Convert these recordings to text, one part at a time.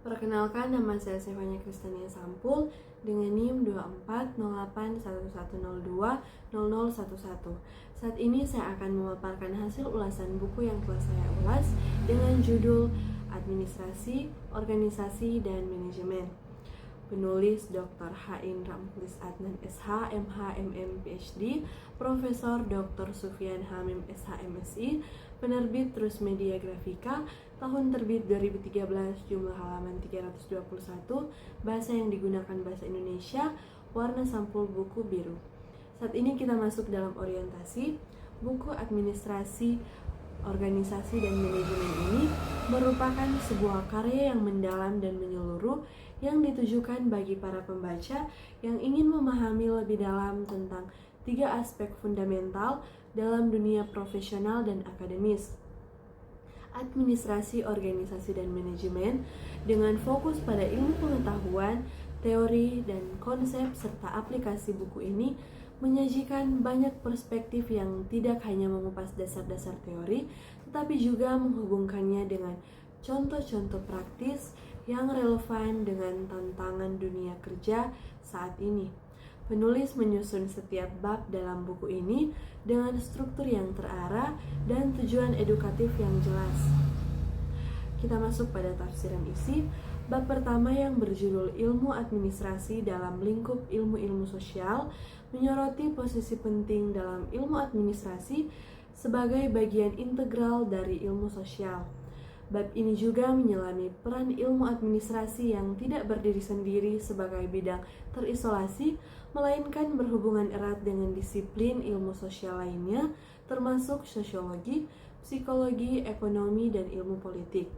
Perkenalkan, nama saya Stefania Kristania Sampul dengan NIM 240811020011. Saat ini saya akan memaparkan hasil ulasan buku yang telah saya ulas dengan judul Administrasi, Organisasi, dan Manajemen. Penulis Dr. H. Indra Mukhlis Adnan SH, MH, MM, PhD, Profesor Dr. Sufyan Hamim SH, MSI, penerbit Terus Media Grafika, tahun terbit 2013, jumlah halaman 321, bahasa yang digunakan bahasa Indonesia, warna sampul buku biru. Saat ini kita masuk dalam orientasi. Buku Administrasi, Organisasi, dan Manajemen ini merupakan sebuah karya yang mendalam dan menyeluruh yang ditujukan bagi para pembaca yang ingin memahami lebih dalam tentang 3 aspek fundamental dalam dunia profesional dan akademis. Administrasi, organisasi, dan manajemen dengan fokus pada ilmu pengetahuan, teori, dan konsep serta aplikasi. Buku ini menyajikan banyak perspektif yang tidak hanya mengupas dasar-dasar teori, tetapi juga menghubungkannya dengan contoh-contoh praktis yang relevan dengan tantangan dunia kerja saat ini. Penulis menyusun setiap bab dalam buku ini dengan struktur yang terarah dan tujuan edukatif yang jelas. Kita masuk pada tafsiran isi. Bab pertama yang berjudul Ilmu Administrasi dalam Lingkup Ilmu-Ilmu Sosial menyoroti posisi penting dalam ilmu administrasi sebagai bagian integral dari ilmu sosial. Bab ini juga menyelami peran ilmu administrasi yang tidak berdiri sendiri sebagai bidang terisolasi, melainkan berhubungan erat dengan disiplin ilmu sosial lainnya, termasuk sosiologi, psikologi, ekonomi, dan ilmu politik.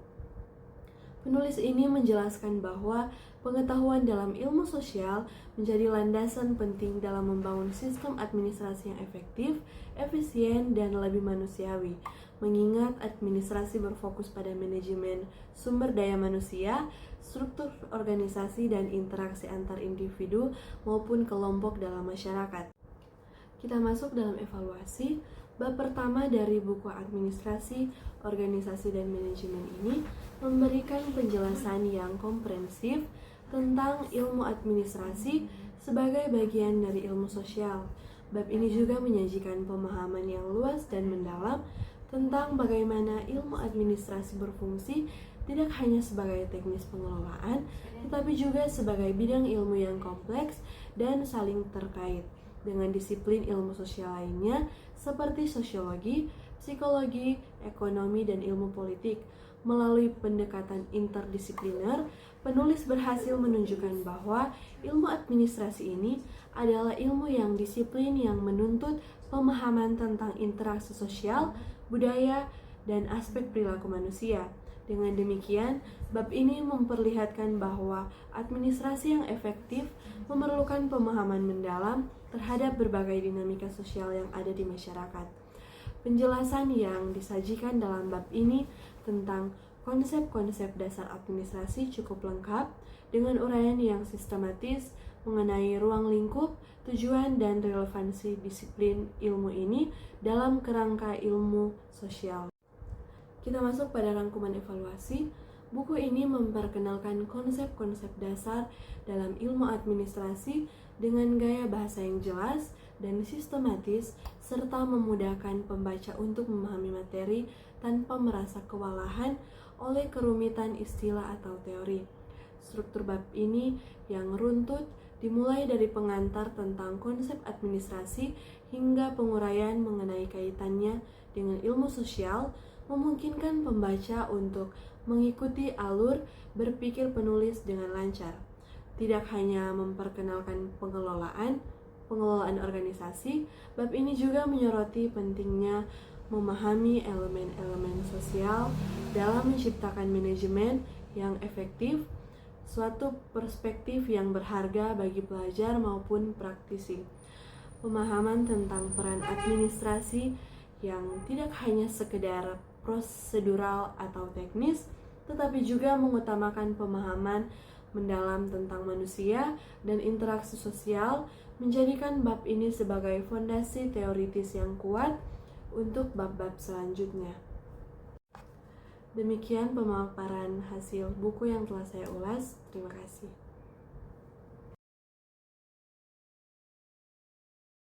Penulis ini menjelaskan bahwa pengetahuan dalam ilmu sosial menjadi landasan penting dalam membangun sistem administrasi yang efektif, efisien, dan lebih manusiawi. Mengingat administrasi berfokus pada manajemen sumber daya manusia, struktur organisasi, dan interaksi antar individu maupun kelompok dalam masyarakat. Kita masuk dalam evaluasi. Bab pertama dari buku Administrasi, Organisasi, dan Manajemen ini memberikan penjelasan yang komprehensif tentang ilmu administrasi sebagai bagian dari ilmu sosial. Bab ini juga menyajikan pemahaman yang luas dan mendalam tentang bagaimana ilmu administrasi berfungsi tidak hanya sebagai teknis pengelolaan, tetapi juga sebagai bidang ilmu yang kompleks dan saling terkait dengan disiplin ilmu sosial lainnya seperti sosiologi, psikologi, ekonomi, dan ilmu politik. Melalui pendekatan interdisipliner, penulis berhasil menunjukkan bahwa ilmu administrasi ini adalah ilmu yang disiplin yang menuntut pemahaman tentang interaksi sosial, budaya, dan aspek perilaku manusia. Dengan demikian, bab ini memperlihatkan bahwa administrasi yang efektif memerlukan pemahaman mendalam terhadap berbagai dinamika sosial yang ada di masyarakat. Penjelasan yang disajikan dalam bab ini tentang konsep-konsep dasar administrasi cukup lengkap dengan uraian yang sistematis mengenai ruang lingkup, tujuan, dan relevansi disiplin ilmu ini dalam kerangka ilmu sosial. Kita masuk pada rangkuman evaluasi. Buku ini memperkenalkan konsep-konsep dasar dalam ilmu administrasi dengan gaya bahasa yang jelas dan sistematis, serta memudahkan pembaca untuk memahami materi tanpa merasa kewalahan oleh kerumitan istilah atau teori. Struktur bab ini yang runtut dimulai dari pengantar tentang konsep administrasi hingga penguraian mengenai kaitannya dengan ilmu sosial, memungkinkan pembaca untuk mengikuti alur berpikir penulis dengan lancar. Tidak hanya memperkenalkan pengelolaan organisasi, bab ini juga menyoroti pentingnya memahami elemen-elemen sosial dalam menciptakan manajemen yang efektif, suatu perspektif yang berharga bagi pelajar maupun praktisi. Pemahaman tentang peran administrasi yang tidak hanya sekedar prosedural atau teknis, tetapi juga mengutamakan pemahaman mendalam tentang manusia dan interaksi sosial, menjadikan bab ini sebagai fondasi teoritis yang kuat untuk bab-bab selanjutnya. Demikian pemaparan hasil buku yang telah saya ulas. Terima kasih.